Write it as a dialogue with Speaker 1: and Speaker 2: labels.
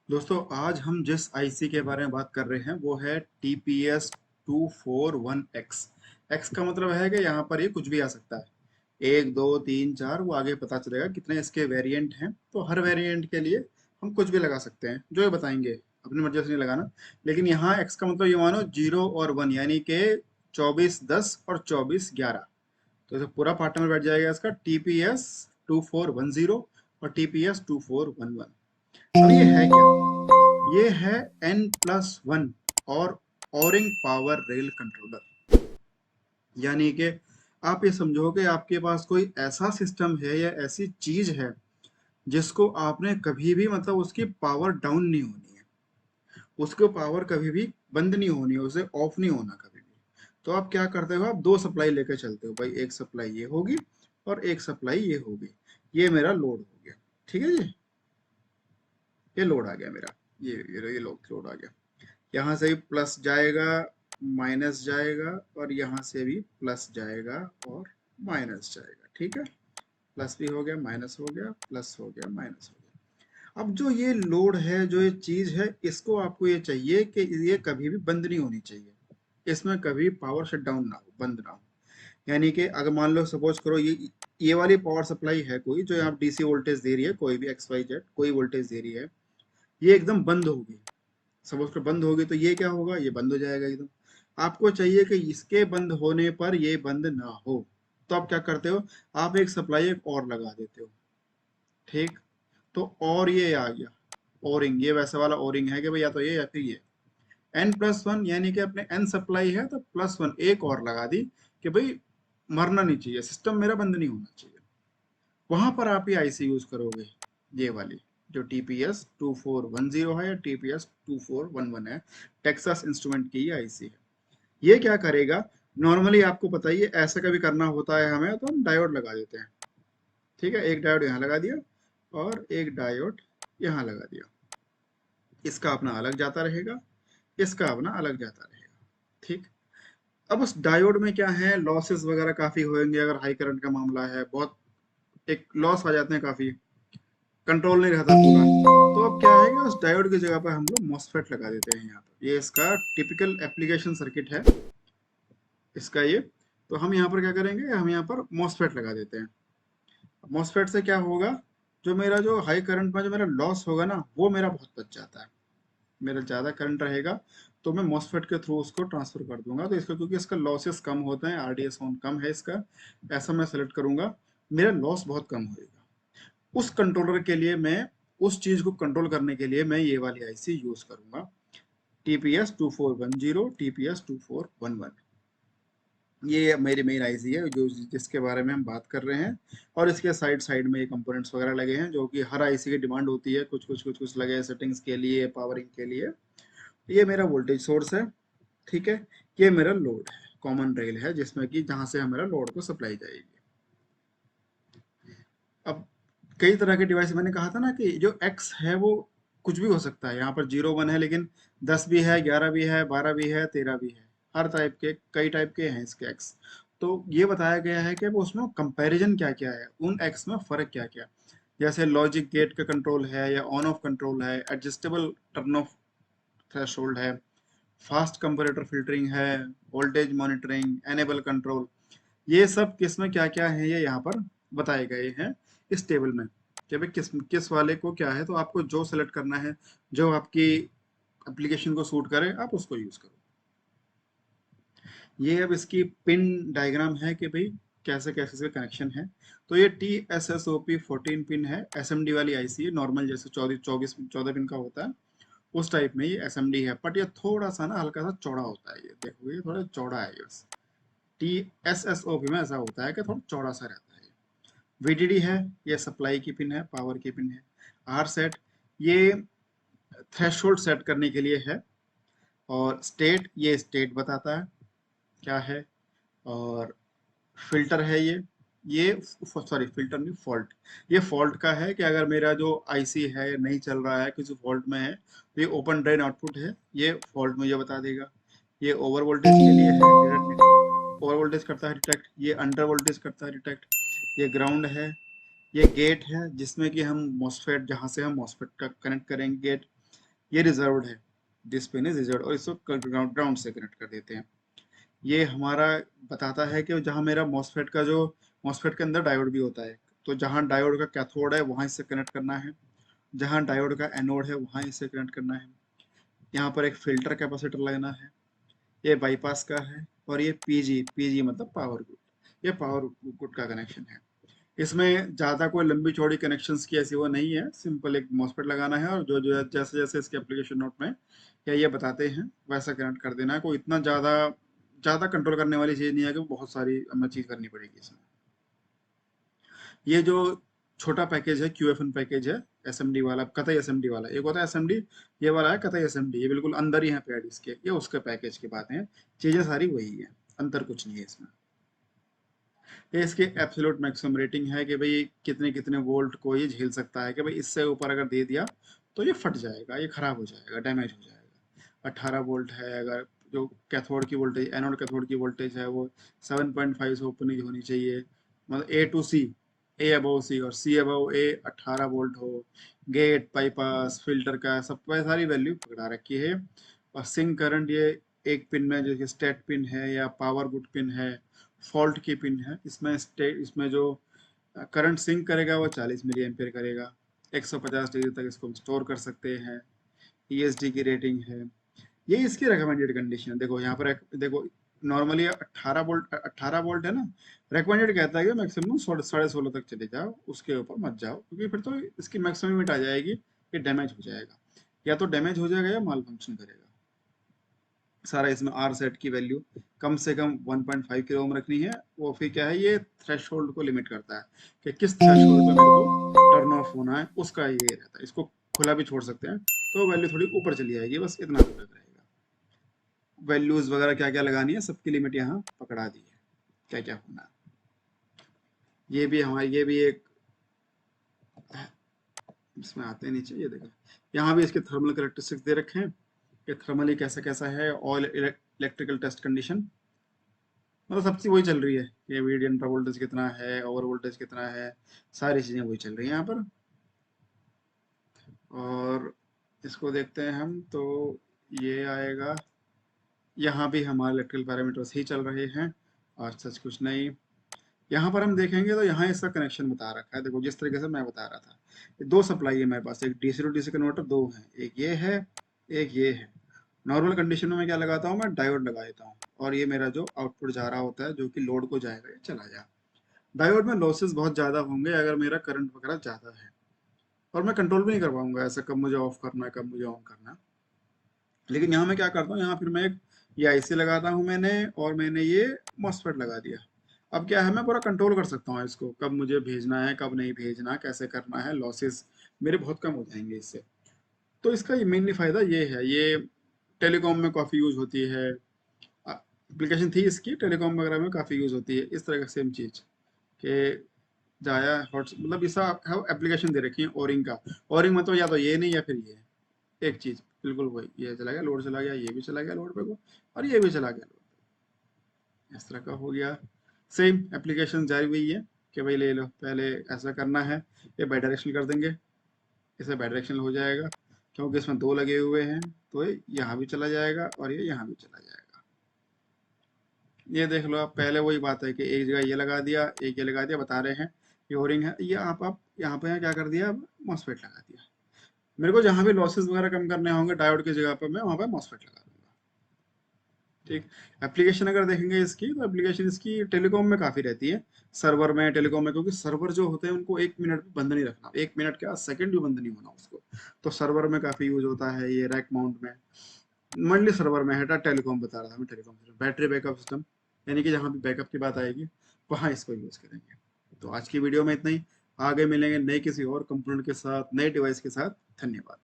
Speaker 1: दोस्तों आज हम जिस आईसी के बारे में बात कर रहे हैं वो है TPS 241X। एक्स का मतलब है कि यहाँ पर ये कुछ भी आ सकता है, एक दो तीन चार, वो आगे पता चलेगा कितने इसके वेरिएंट हैं। तो हर वेरिएंट के लिए हम कुछ भी लगा सकते हैं, जो ये बताएंगे, अपनी मर्जी से नहीं लगाना। लेकिन यहाँ एक्स का मतलब ये मानो 0 और 1, यानी कि 2410 और 2411। तो इसे पूरा पार्ट में बैठ जाएगा इसका TPS 2410 और TPS 2411। अब ये है क्या? ये है N+1 और ओरिंग पावर रेल कंट्रोलर। यानी कि आप ये समझो कि आपके पास कोई ऐसा सिस्टम है या ऐसी चीज है जिसको आपने कभी भी, मतलब उसकी पावर डाउन नहीं होनी है, उसको पावर कभी भी बंद नहीं होनी है, उसे ऑफ नहीं होना कभी भी। तो आप क्या करते हो, आप दो सप्लाई लेकर चलते हो भाई, एक सप्लाई ये होगी और एक सप्लाई ये होगी। ये मेरा लोड हो गया, ठीक है जी, ये लोड आ गया मेरा, ये लोड आ गया। यहाँ से भी प्लस जाएगा, माइनस जाएगा, और यहाँ से भी प्लस जाएगा और माइनस जाएगा, ठीक है। प्लस भी हो गया, माइनस हो गया, प्लस हो गया, माइनस हो गया। अब जो ये लोड है, जो ये चीज है, इसको आपको ये चाहिए कि ये कभी भी बंद नहीं होनी चाहिए, इसमें कभी पावर शट डाउन ना हो, बंद ना हो। यानी कि अगर मान लो सपोज करो ये वाली पावर सप्लाई है कोई, जो यहाँ डीसी वोल्टेज दे रही है, कोई भी XYZ कोई वोल्टेज दे रही है, ये एकदम बंद होगी। सपोज कर बंद होगी तो ये क्या होगा, ये बंद हो जाएगा एकदम। आपको चाहिए कि इसके बंद होने पर ये बंद ना हो, तो आप क्या करते हो, आप एक सप्लाई एक और लगा देते हो, ठीक। तो और ये आ गया ओरिंग, ये वैसा वाला ओरिंग है कि भाई या तो ये या फिर ये। N+1 यानी कि अपने N सप्लाई है तो +1 एक और लगा दी कि भाई मरना नहीं चाहिए, सिस्टम मेरा बंद नहीं होना चाहिए। वहां पर आप ये आईसी यूज करोगे, ये वाली जो TPS 2410 है या TPS 2411 है, टेक्सास इंस्ट्रूमेंट की ये आईसी है। ये क्या करेगा, नॉर्मली आपको पता ही है, ऐसा कभी करना होता है हमें तो हम डायोड लगा देते हैं, ठीक है। एक डायोड यहाँ लगा दिया और एक डायोड यहाँ लगा दिया, इसका अपना अलग जाता रहेगा, इसका अपना अलग जाता रहेगा, ठीक। अब उस डायोड में क्या है, लॉसेस वगैरह काफी होंगे, अगर हाई करंट का मामला है, बहुत एक लॉस आ जाते हैं काफी, कंट्रोल नहीं रहता पूरा। तो अब क्या है कि उस डायोड की जगह पर हम लोग मॉसफेट लगा देते हैं यहाँ पर। ये इसका टिपिकल एप्लीकेशन सर्किट है इसका ये। तो हम यहाँ पर क्या करेंगे, हम यहाँ पर मॉसफेट लगा देते हैं। मॉसफेट से क्या होगा, जो मेरा जो हाई करंट में जो मेरा लॉस होगा ना, वो मेरा बहुत बच जाता है। मेरा ज़्यादा करंट रहेगा तो मैं मॉसफेट के थ्रू उसको ट्रांसफर कर दूंगा, तो इसका क्योंकि इसका लॉसेस कम होते हैं, RDS कम है इसका, ऐसा मैं सेलेक्ट करूंगा, मेरा लॉस बहुत कम होएगा। उस कंट्रोलर के लिए मैं, उस चीज को कंट्रोल करने के लिए मैं ये वाली आईसी यूज करूंगा, TPS 2410 TPS 2411। ये मेरी मेन आईसी है जो जिसके बारे में हम बात कर रहे हैं। और इसके साइड साइड में ये कंपोनेंट्स वगैरह लगे हैं, जो कि हर आईसी की डिमांड होती है, कुछ कुछ कुछ कुछ लगे हैं सेटिंग्स के लिए, पावरिंग के लिए। ये मेरा वोल्टेज सोर्स है, ठीक है। ये मेरा लोड है, कॉमन रेल है, जिसमें कि जहां से हमारा लोड को सप्लाई जाएगी। अब कई तरह के डिवाइस, मैंने कहा था ना कि जो एक्स है वो कुछ भी हो सकता है, यहाँ पर 0 1 है, लेकिन 10 भी है, 11 भी है, 12 भी है, 13 भी है, हर टाइप के, कई टाइप के हैं इसके एक्स। तो ये बताया गया है कि वो उसमें कंपैरिजन क्या क्या है, उन एक्स में फर्क क्या क्या। जैसे लॉजिक गेट का कंट्रोल है या ऑन ऑफ कंट्रोल है, एडजस्टेबल टर्न ऑफ थ्रेशोल्ड है, फास्ट कंपैरेटर फिल्टरिंग है, वोल्टेज मॉनिटरिंग, एनेबल कंट्रोल, ये सब किस में क्या क्या है, ये यहाँ पर बताए गए हैं इस टेबल में, कि भाई किस किस वाले को क्या है। तो आपको जो सेलेक्ट करना है, जो आपकी एप्लीकेशन को सूट करे, आप उसको यूज करो। ये अब इसकी पिन डायग्राम है कि भाई कैसे कैसे से कनेक्शन है। तो ये TSSOP 14 पिन है, SMD वाली आईसी है, नॉर्मल जैसे 14 पिन का होता है उस टाइप में ये SMD है, बट ये थोड़ा सा ना हल्का सा चौड़ा होता है, ये देखो ये थोड़ा चौड़ा है ये। TSSOP में ऐसा होता है कि थोड़ा चौड़ा सा रहता है। VDD है, ये सप्लाई की पिन है, पावर की पिन है। R सेट, ये थ्रेशोल्ड सेट करने के लिए है। और स्टेट, ये स्टेट बताता है क्या है। और फिल्टर है ये सॉरी फिल्टर नहीं, फॉल्ट, ये फॉल्ट का है कि अगर मेरा जो आईसी है नहीं चल रहा है, किसी फॉल्ट में है, तो ये ओपन ड्रेन आउटपुट है, ये फॉल्ट मुझे बता देगा। ये ओवर वोल्टेज के लिए है, ओवर वोल्टेज करता है डिटेक्ट, ये अंडर वोल्टेज करता है डिटेक्ट। ये ग्राउंड है, ये गेट है जिसमें कि हम मॉसफेट, जहाँ से हम मॉसफेट का कनेक्ट करेंगे गेट। ये रिजर्व्ड है, दिस पिन इज रिजर्व्ड, और इसको ग्राउंड से कनेक्ट कर देते हैं। ये हमारा बताता है कि जहाँ मेरा मॉसफेट का जो मॉसफेट के अंदर डायोड भी होता है, तो जहाँ डायोड का कैथोड है वहाँ इससे कनेक्ट करना है, जहाँ डायोड का एनोड है वहाँ इससे कनेक्ट करना है। यहाँ पर एक फिल्टर कैपेसिटर लगना है, ये बाईपास का है, और ये पीजी, पीजी मतलब पावर गुड, ये पावर गुड का कनेक्शन है। इसमें ज़्यादा कोई लंबी चौड़ी कनेक्शंस की ऐसी वो नहीं है, सिंपल एक मॉसफेट लगाना है और जो जो जैसे जैसे इसके एप्लीकेशन नोट में या ये बताते हैं वैसा कनेक्ट कर देना है। कोई इतना ज़्यादा ज़्यादा कंट्रोल करने वाली चीज़ नहीं है कि बहुत सारी हमें चीज़ करनी पड़ेगी इसमें। ये जो छोटा पैकेज है QFN पैकेज है, SMD वाला, कतई SMD वाला, एक होता है SMD, ये वाला है कतई SMD, ये बिल्कुल अंदर ही है पैड इसके, ये उसके पैकेज की बात है, चीज़ें सारी वही है, अंतर कुछ नहीं है इसमें। ये इसकी एब्सोल्यूट मैक्सिमम रेटिंग है कि भाई कितने कितने वोल्ट को ये झेल सकता है, कि भाई इससे ऊपर अगर दे दिया तो ये फट जाएगा, ये खराब हो जाएगा, डैमेज हो जाएगा। 18 वोल्ट है, अगर जो कैथोड की वोल्टेज, एनोड कैथोड की वोल्टेज है वो 7.5 से ऊपर नहीं होनी चाहिए, मतलब A to C, A above C और C अबव A 18 वोल्ट हो। गेट, बाईपास, फिल्टर का सब पे सारी वैल्यू पकड़ा रखी है। और सिंक करंट, ये एक पिन में जो कि स्टेट पिन है या पावर गुड पिन है, फॉल्ट की पिन है, इसमें स्टेट, इसमें जो करंट सिंक करेगा वो 40 मिली एम्पियर करेगा, 150 डिग्री तक इसको स्टोर कर सकते हैं। ESD की रेटिंग है, ये इसकी रिकमेंडेड कंडीशन है। देखो यहाँ पर देखो नॉर्मली 18 वोल्ट, 18 वोल्ट है ना, रिकमेंडेड कहता है कि मैक्सिमम 16.5 तक चले जाओ, उसके ऊपर मत जाओ, क्योंकि फिर तो इसकी मैक्सिमम लिमिट आ जाएगी कि डैमेज हो जाएगा, या तो डैमेज हो जाएगा या माल फंक्शन करेगा सारा। इसमें आर सेट की वैल्यू कम से कम 1.5 किलो ओम रखनी है। वो फिर क्या है, ये थ्रेशोल्ड को लिमिट करता है कि किस थ्रेशोल्ड पे मेरे को टर्न ऑफ होना है, उसका ये रहता है। इसको खुला भी छोड़ सकते हैं तो वैल्यू थोड़ी ऊपर चली जाएगी, बस इतना फर्क रहेगा। वैल्यूज वगैरह क्या क्या लगानी है सबकी लिमिट यहाँ पकड़ा दी है, क्या क्या होना है। ये भी हमारी, ये भी एक इसमें आते हैं नीचे, ये देखो यहाँ भी इसके थर्मल करेक्टरिस्टिक्स दे रखे हैं कि थर्मली कैसा कैसा है, ऑयल इलेक्ट्रिकल टेस्ट कंडीशन, मतलब सब चीज़ वही चल रही है कि VDN अंडर वोल्टेज कितना है, ओवर वोल्टेज कितना है, सारी चीज़ें वही चल रही हैं यहाँ पर। और इसको देखते हैं हम तो ये आएगा, यहाँ भी हमारे इलेक्ट्रिकल पैरामीटर्स ही चल रहे हैं और सच कुछ नहीं। यहाँ पर हम देखेंगे तो यहाँ इसका कनेक्शन बता रखा है, देखो जिस तरीके से मैं बता रहा था, ये दो सप्लाई है मेरे पास, एक DC टू DC कन्वर्टर दो है, एक ये है एक ये है। नॉर्मल कंडीशन में मैं क्या लगाता हूँ, मैं डायोड लगा देता हूँ, और ये मेरा जो आउटपुट जा रहा होता है जो कि लोड को जाएगा, ये चला जाए। डायोड में लॉसेस बहुत ज़्यादा होंगे अगर मेरा करंट वगैरह ज़्यादा है, और मैं कंट्रोल भी नहीं कर पाऊंगा ऐसा कब मुझे ऑफ करना है कब मुझे ऑन करना है। लेकिन यहाँ मैं क्या करता हूँ, यहाँ फिर मैं एक ये IC लगाता हूँ मैंने, और मैंने ये मॉसफेट लगा दिया। अब क्या है, मैं पूरा कंट्रोल कर सकता हूँ इसको, कब मुझे भेजना है कब नहीं भेजना, कैसे करना है, लॉसेस मेरे बहुत कम हो जाएंगे इससे। तो इसका ये मेनली फ़ायदा ये है, ये टेलीकॉम में काफ़ी यूज़ होती है, एप्लीकेशन थी इसकी टेलीकॉम वगैरह में काफ़ी यूज़ होती है इस तरह का सेम चीज़ कि जाया हॉट, मतलब ऐसा एप्लीकेशन दे रखी है ओरिंग का। ओरिंग मतलब या तो ये नहीं या फिर ये एक चीज़, बिल्कुल वही, ये चला गया लोड, चला गया ये भी चला गया लोड पे को, और ये भी चला गया लोड पे, इस तरह का हो गया। सेम एप्लीकेशन जारी हुई है कि भाई ले लो, पहले ऐसा करना है, ये बाई डायरेक्शनल कर देंगे, इसे बाई डायरेक्शनल हो जाएगा क्योंकि इसमें दो लगे हुए हैं, तो ये यहाँ भी चला जाएगा और ये यहाँ भी चला जाएगा। ये देख लो, आप पहले वही बात है कि एक जगह ये लगा दिया एक ये लगा दिया, बता रहे हैं ये ओरिंग है, ये आप यहाँ पे क्या कर दिया, अब मॉसफेट लगा दिया। मेरे को जहाँ भी लॉसेस वगैरह कम करने होंगे डायोड की जगह पर मैं वहाँ पे मॉसफेट लगा दूंगा। ठीक। एप्लीकेशन अगर देखेंगे इसकी, तो एप्लीकेशन इसकी टेलीकॉम में काफ़ी रहती है, सर्वर में, टेलीकॉम में, क्योंकि सर्वर जो होते हैं उनको 1 मिनट भी बंद नहीं रखना, 1 मिनट क्या सेकंड भी बंद नहीं होना उसको, तो सर्वर में काफ़ी यूज होता है ये, रैक माउंट में, मेनली सर्वर में है। टेलीकॉम बता रहा था मैं, टेलीकॉम बैटरी बैकअप सिस्टम, यानी कि जहाँ भी बैकअप की बात आएगी वहाँ इसको यूज़ करेंगे। तो आज की वीडियो में इतना ही, आगे मिलेंगे नए किसी और कंपोनेंट के साथ, नए डिवाइस के साथ। धन्यवाद।